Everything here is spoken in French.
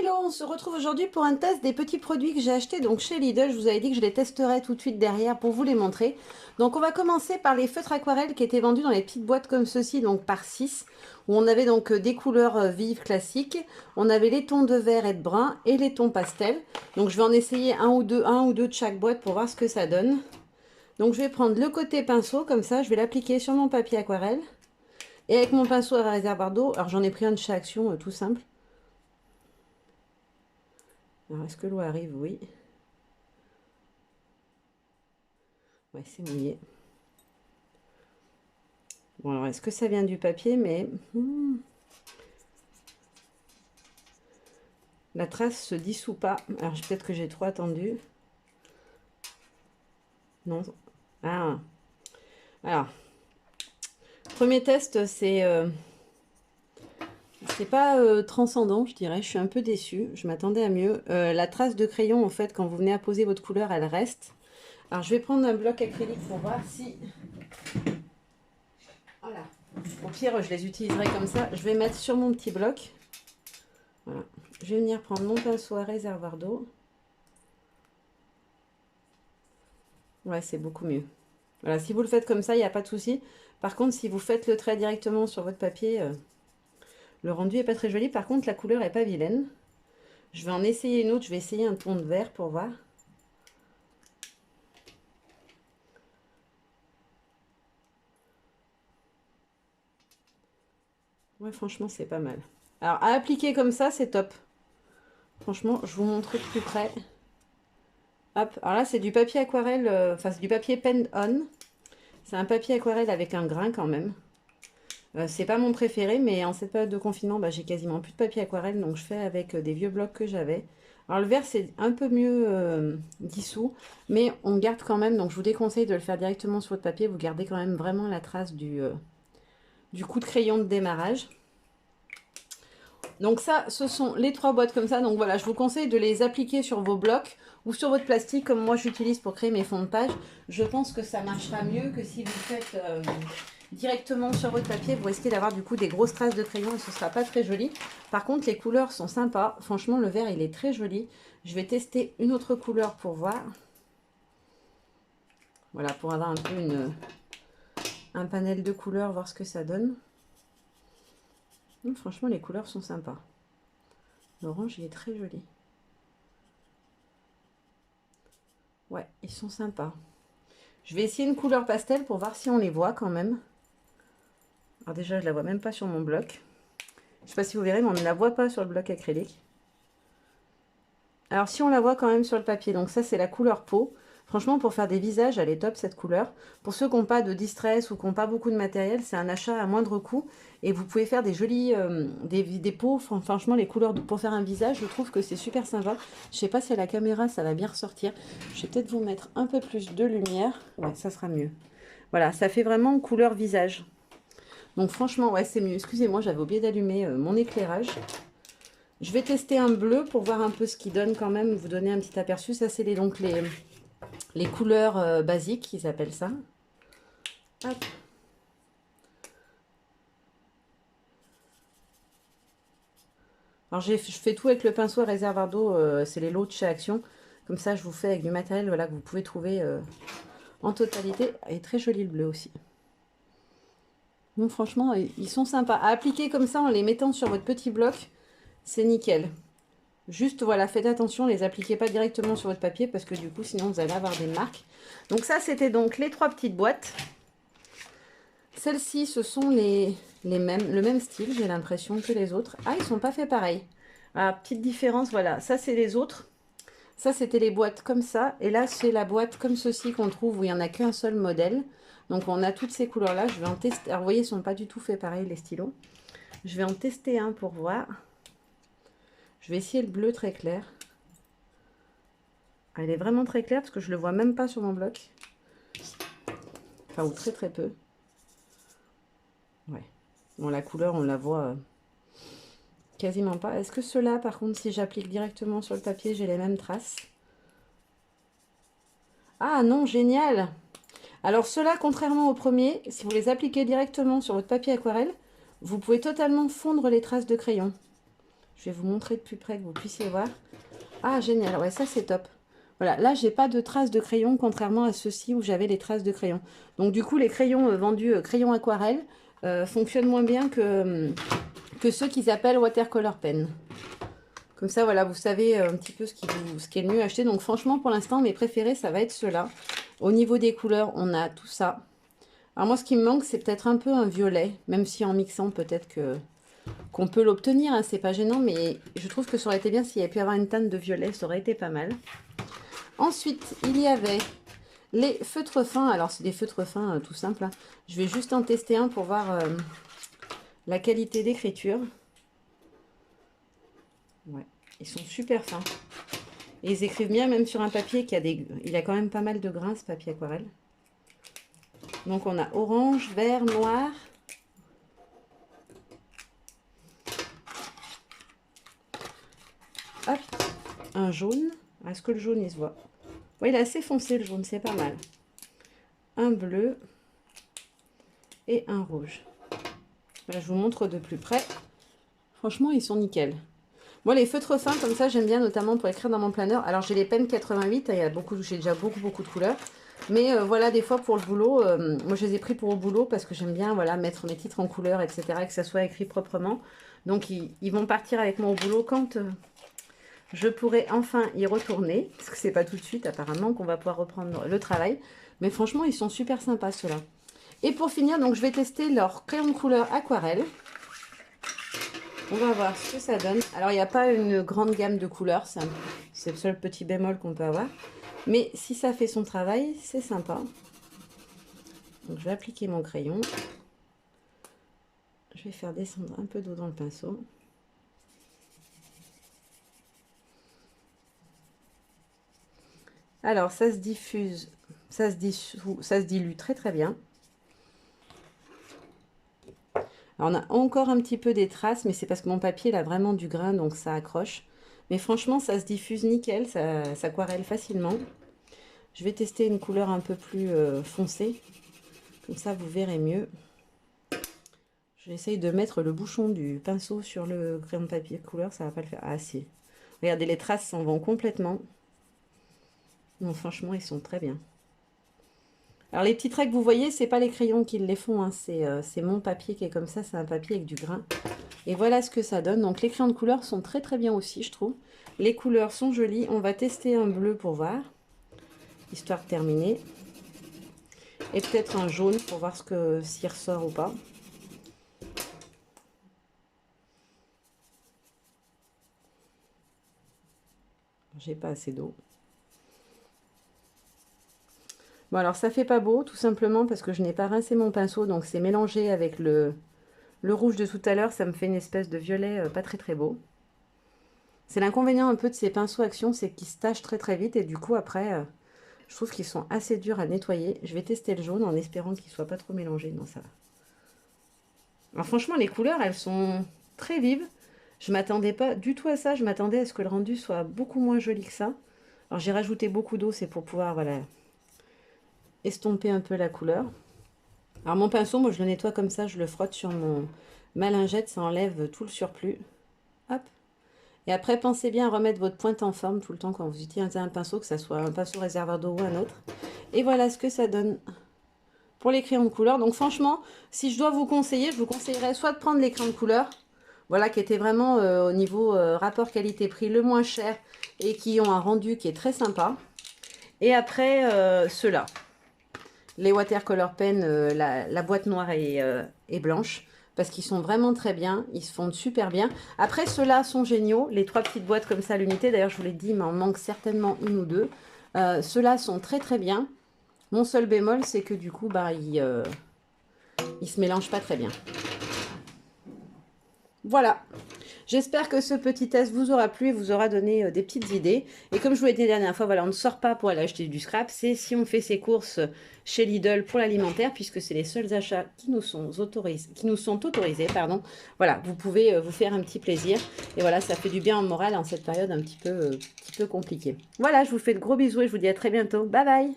Hello, on se retrouve aujourd'hui pour un test des petits produits que j'ai achetés donc chez Lidl. Je vous avais dit que je les testerai tout de suite derrière pour vous les montrer. Donc on va commencer par les feutres aquarelles qui étaient vendus dans les petites boîtes comme ceci, donc par 6, où on avait donc des couleurs vives classiques. On avait les tons de vert et de brun et les tons pastel. Donc je vais en essayer un ou deux de chaque boîte pour voir ce que ça donne. Donc je vais prendre le côté pinceau comme ça, je vais l'appliquer sur mon papier aquarelle. Et avec mon pinceau à réservoir d'eau, alors j'en ai pris un de chez Action, tout simple. Alors, est-ce que l'eau arrive? Oui. Ouais, c'est mouillé. Bon, alors, est-ce que ça vient du papier? Mais la trace se dissout pas. Alors, peut-être que j'ai trop attendu. Non. Ah. Alors, premier test, c'est pas transcendant, je dirais. Je suis un peu déçue. Je m'attendais à mieux. La trace de crayon, en fait, quand vous venez apposer votre couleur, elle reste. Alors, je vais prendre un bloc acrylique pour voir si... Voilà. Au pire, je les utiliserai comme ça. Je vais mettre sur mon petit bloc. Voilà. Je vais venir prendre mon pinceau à réservoir d'eau. Ouais, c'est beaucoup mieux. Voilà, si vous le faites comme ça, il n'y a pas de souci. Par contre, si vous faites le trait directement sur votre papier, le rendu n'est pas très joli. Par contre, la couleur n'est pas vilaine. Je vais en essayer une autre. Je vais essayer un ton de vert pour voir. Ouais, franchement, c'est pas mal. Alors, à appliquer comme ça, c'est top. Franchement, je vous montre de plus près. Hop, alors là, c'est du papier aquarelle, enfin, c'est du papier pen on. C'est un papier aquarelle avec un grain quand même. C'est pas mon préféré, mais en cette période de confinement, bah, j'ai quasiment plus de papier aquarelle, donc je fais avec des vieux blocs que j'avais. Alors le vert, c'est un peu mieux dissous, mais on garde quand même, donc je vous déconseille de le faire directement sur votre papier, vous gardez quand même vraiment la trace du coup de crayon de démarrage. Donc ça, ce sont les 3 boîtes comme ça. Donc voilà, je vous conseille de les appliquer sur vos blocs ou sur votre plastique comme moi j'utilise pour créer mes fonds de page. Je pense que ça marchera mieux que si vous faites directement sur votre papier. Vous risquez d'avoir du coup des grosses traces de crayon et ce ne sera pas très joli. Par contre, les couleurs sont sympas. Franchement, le vert, il est très joli. Je vais tester une autre couleur pour voir. Voilà, pour avoir un peu un panel de couleurs, voir ce que ça donne. Franchement, les couleurs sont sympas. L'orange, il est très joli. Ouais, ils sont sympas. Je vais essayer une couleur pastel pour voir si on les voit quand même. Alors déjà, je la vois même pas sur mon bloc. Je sais pas si vous verrez, mais on ne la voit pas sur le bloc acrylique. Alors si on la voit quand même sur le papier, donc ça c'est la couleur peau. Franchement, pour faire des visages, elle est top cette couleur. Pour ceux qui n'ont pas de distress ou qui n'ont pas beaucoup de matériel, c'est un achat à moindre coût. Et vous pouvez faire des jolies des peaux. Franchement, les couleurs pour faire un visage, je trouve que c'est super sympa. Je sais pas si à la caméra, ça va bien ressortir. Je vais peut-être vous mettre un peu plus de lumière. Ouais, ça sera mieux. Voilà, ça fait vraiment couleur visage. Donc franchement, ouais, c'est mieux. Excusez-moi, j'avais oublié d'allumer mon éclairage. Je vais tester un bleu pour voir un peu ce qu'il donne quand même, vous donner un petit aperçu. Ça, c'est donc les couleurs basiques, ils appellent ça. Hop. Alors, je fais tout avec le pinceau à réservoir d'eau, c'est les lots de chez Action. Comme ça, je vous fais avec du matériel voilà, que vous pouvez trouver en totalité. Et très joli le bleu aussi. Donc, franchement, ils sont sympas. À appliquer comme ça en les mettant sur votre petit bloc, c'est nickel. Juste, voilà, faites attention, les appliquez pas directement sur votre papier parce que du coup, sinon, vous allez avoir des marques. Donc ça, c'était donc les 3 petites boîtes. Celles-ci, ce sont le même style, j'ai l'impression, que les autres. Ah, ils sont pas faits pareil. Ah, petite différence, voilà. Ça, c'est les autres. Ça, c'était les boîtes comme ça. Et là, c'est la boîte comme ceci qu'on trouve où il n'y en a qu'un seul modèle. Donc, on a toutes ces couleurs-là. Je vais en tester. Alors, vous voyez, ils ne sont pas du tout faits pareil, les stylos. Je vais en tester un pour voir. Je vais essayer le bleu très clair. Ah, il est vraiment très clair parce que je ne le vois même pas sur mon bloc. Enfin, ou très très peu. Ouais. Bon, la couleur, on la voit quasiment pas. Est-ce que ceux-là, par contre, si j'applique directement sur le papier, j'ai les mêmes traces? Ah non, génial! Alors ceux-là, contrairement au premier, si vous les appliquez directement sur votre papier aquarelle, vous pouvez totalement fondre les traces de crayon. Je vais vous montrer de plus près que vous puissiez voir. Ah, génial, ouais, ça c'est top. Voilà, là, j'ai pas de traces de crayon, contrairement à ceux-ci où j'avais les traces de crayon. Donc, du coup, les crayons vendus crayons aquarelle fonctionnent moins bien que ceux qu'ils appellent watercolor pen. Comme ça, voilà, vous savez un petit peu ce qui est le mieux à acheter. Donc, franchement, pour l'instant, mes préférés, ça va être ceux-là. Au niveau des couleurs, on a tout ça. Alors, moi, ce qui me manque, c'est peut-être un peu un violet. Même si en mixant, peut-être qu'on peut l'obtenir. Hein, c'est pas gênant, mais je trouve que ça aurait été bien s'il y avait pu avoir une teinte de violet. Ça aurait été pas mal. Ensuite, il y avait les feutres fins. Alors, c'est des feutres fins tout simples. Hein. Je vais juste en tester un pour voir la qualité d'écriture. Ouais, ils sont super fins. Et ils écrivent bien, même sur un papier qui a des... Il a quand même pas mal de grains, ce papier aquarelle. Donc, on a orange, vert, noir. Hop, un jaune. Est-ce que le jaune, il se voit? Oui, il est assez foncé, le jaune, c'est pas mal. Un bleu et un rouge. Là, je vous montre de plus près. Franchement, ils sont nickel. Moi, les feutres fins, comme ça, j'aime bien, notamment pour écrire dans mon planeur. Alors, j'ai les Pen 88, il y a beaucoup, j'ai déjà beaucoup de couleurs. Mais voilà, des fois, pour le boulot, moi, je les ai pris pour au boulot parce que j'aime bien, voilà, mettre mes titres en couleur, etc., que ça soit écrit proprement. Donc, ils vont partir avec moi au boulot quand je pourrai enfin y retourner. Parce que c'est pas tout de suite, apparemment, qu'on va pouvoir reprendre le travail. Mais franchement, ils sont super sympas, ceux-là. Et pour finir, donc, je vais tester leur crayon de couleur aquarelle. On va voir ce que ça donne. Alors, il n'y a pas une grande gamme de couleurs. C'est le seul petit bémol qu'on peut avoir. Mais si ça fait son travail, c'est sympa. Donc, je vais appliquer mon crayon. Je vais faire descendre un peu d'eau dans le pinceau. Alors, ça se diffuse, ça se dissout, ça se dilue très bien. Alors, on a encore un petit peu des traces, mais c'est parce que mon papier, il a vraiment du grain, donc ça accroche. Mais franchement, ça se diffuse nickel, ça s'aquarelle facilement. Je vais tester une couleur un peu plus foncée. Comme ça, vous verrez mieux. J'essaye de mettre le bouchon du pinceau sur le crayon de papier couleur, ça va pas le faire. Ah si. Regardez, les traces s'en vont complètement. Non, franchement, ils sont très bien. Alors, les petits traits que vous voyez, c'est pas les crayons qui les font. Hein. C'est mon papier qui est comme ça. C'est un papier avec du grain. Et voilà ce que ça donne. Donc, les crayons de couleur sont très bien aussi, je trouve. Les couleurs sont jolies. On va tester un bleu pour voir. Histoire de terminer. Et peut-être un jaune pour voir s'il ressort ou pas. J'ai pas assez d'eau. Bon, alors ça fait pas beau, tout simplement parce que je n'ai pas rincé mon pinceau, donc c'est mélangé avec le rouge de tout à l'heure, ça me fait une espèce de violet pas très beau. C'est l'inconvénient un peu de ces pinceaux Action, c'est qu'ils se tachent très vite et du coup après, je trouve qu'ils sont assez durs à nettoyer. Je vais tester le jaune en espérant qu'il ne soit pas trop mélangé. Non, ça va. Alors franchement, les couleurs, elles sont très vives. Je m'attendais pas du tout à ça, je m'attendais à ce que le rendu soit beaucoup moins joli que ça. Alors j'ai rajouté beaucoup d'eau, c'est pour pouvoir, voilà, estomper un peu la couleur. Alors mon pinceau, moi je le nettoie comme ça, je le frotte sur ma lingette, ça enlève tout le surplus. Hop. Et après, pensez bien à remettre votre pointe en forme tout le temps quand vous utilisez un pinceau, que ce soit un pinceau réservoir d'eau ou un autre. Et voilà ce que ça donne pour les crayons de couleur. Donc franchement, si je dois vous conseiller, je vous conseillerais soit de prendre les crayons de couleur, voilà, qui étaient vraiment au niveau rapport qualité-prix le moins cher et qui ont un rendu qui est très sympa. Et après, ceux-là. Les watercolor pen, la boîte noire et blanche, parce qu'ils sont vraiment très bien, ils se fondent super bien. Après, ceux-là sont géniaux, les 3 petites boîtes comme ça à l'unité, d'ailleurs je vous l'ai dit, il m'en manque certainement une ou deux. Ceux-là sont très bien. Mon seul bémol, c'est que du coup, bah, ils se mélangent pas très bien. Voilà. J'espère que ce petit test vous aura plu et vous aura donné des petites idées. Et comme je vous l'ai dit la dernière fois, voilà, on ne sort pas pour aller acheter du scrap. C'est si on fait ses courses chez Lidl pour l'alimentaire, puisque c'est les seuls achats qui nous sont autorisés. Pardon. Voilà, vous pouvez vous faire un petit plaisir. Et voilà, ça fait du bien au moral en cette période un petit peu compliquée. Voilà, je vous fais de gros bisous et je vous dis à très bientôt. Bye bye!